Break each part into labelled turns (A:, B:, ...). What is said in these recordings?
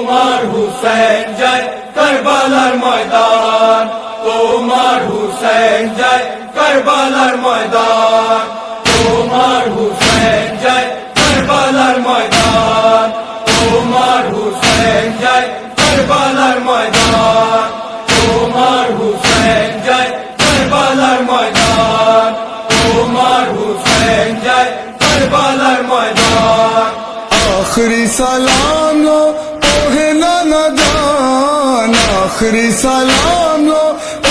A: তোমার হুসেন যায় কারবালার ময়দান, তোমার হুসেন যায় কারবালার ময়দান, তোমার হুসেন যায় কারবালার ময়দান, তোমার হুসেন যায় কারবালার ময়দান, তোমার হুসেন যায় কারবালার ময়দান, তোমার হুসেন যায় কারবালার ময়দান।
B: आखिरी सलाम लो ओहे नाना जान, आखिरी सलाम लो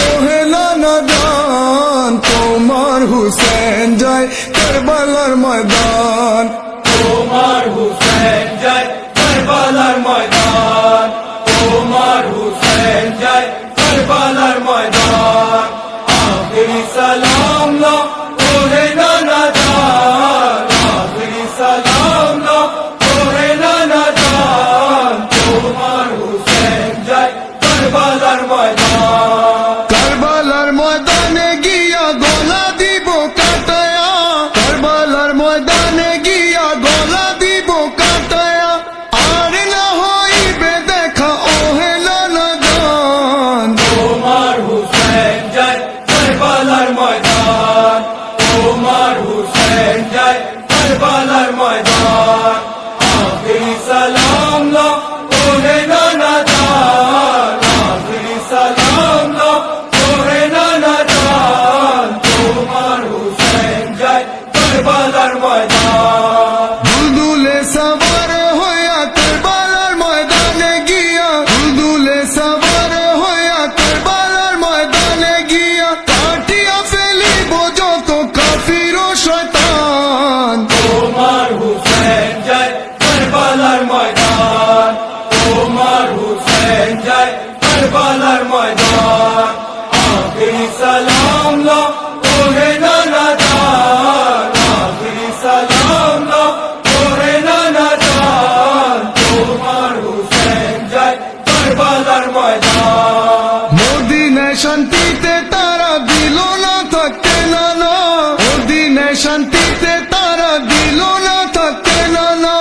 B: ओहे नाना जान, তোমার হুসেন যায় কারবালার ময়দান,
A: তোমার হুসেন যায় কারবালার ময়দান, তোমার হুসেন যায় কারবালার ময়দান। আখেরি সালাম লো ওহে নানা জান, আখেরি সালাম লো ওহে নানা জান, তোমার হুসেন যায় কারবালার ময়দান।
B: কারবালার ময়দানে গিয়া গলা দিব কাটায়া, কারবালার ময়দানে গিয়া গলা দিব কাটায়া, আর না হইবে দেখা ওহে নানা জান,
A: তোমার হুসেন যায় কারবালার ময়দান, তোমার হুসেন যায় কারবালার ময়দান। আখেরি সালাম লো ওহে নানা জান, আখেরি সালাম লো ওহে নানা জান, তোমার হুসেন যায় কারবালার ময়দান।
B: দুলদুলে সবার হইয়া কারবালার ময়দানে গিয়া, দুলদুলে সবার হইয়া কারবালার ময়দানে গিয়া, কাটিয়া ফেলিব যত কাফির ও শয়তান,
A: তোমার হুসেন যায় কারবালার ময়দান, তোমার হুসেন যায় কারবালার ময়দান। আখেরি সালাম লো ওহে নানা জান, আখেরি সালাম লো ওহে নানা জান, তোমার হুসেন যায় কারবালার ময়দান।
B: মদিনায় শান্তিতে তারা দিল না থাকতে নানা, মদিনায় শান্তিতে তারা দিল না থাকতে নানা,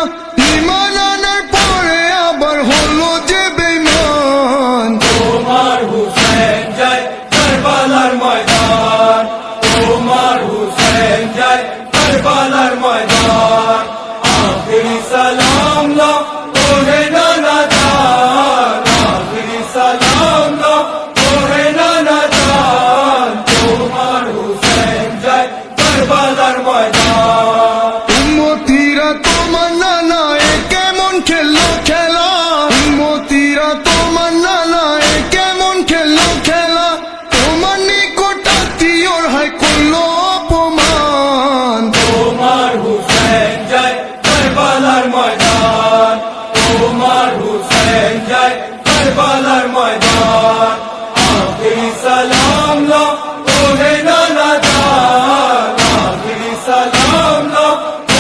B: ঈমান আনার পরে আবার হলো যে বেঈমান,
A: তোমার হুসেন যায় কারবালার ময়দান, তোমার হুসেন যায় কারবালার ময়দান। আখেরি সালাম লো ওহে নানা জান, আখেরি সালাম লো ওহে নানা জান, তোমার হুসেন যায় কারবালার ময়দান।
B: উম্মতিরা তোমার নানা এ কেমন খেললো খেলা, উম্মতিরা তোমার নানা এ কেমন খেললো খেলা, তোমার নিকট আত্মীয়র হায় করলো অপমান,
A: তোমার হুসেন যায় কারবালার ময়দান, তোমার হুসেন যায় কারবালার ময়দান। আখেরি সালাম লো ওহে নানা জান, আখেরি সালাম লো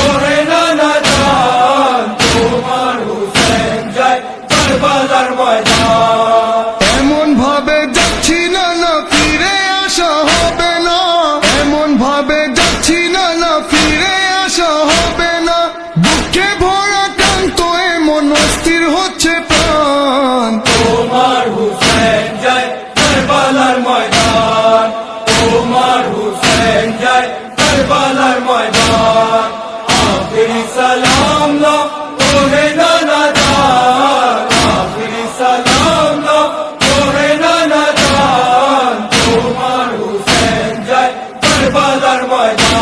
A: ওহে নানা জান, তোমার হুসেন যায় কারবালার ময়দান।
B: এমন ভাবে যাচ্ছি না না ফিরে আসা হবে না, এমন ভাবে যাচ্ছি না না ফিরে আসা হবে না, দুঃখে ভরা ক্লান্ত এমন অস্থির হচ্ছে প্রাণ,
A: তোমার হুসেন যায় কারবালার ময়দান, তোমার হুসেন যায় কারবালার ময়দান। আখেরি সালাম লো ওহে নানা জান, আখেরি সালাম লো ওহে নানা জান, তোমার হুসেন যায় কারবালার ময়দান।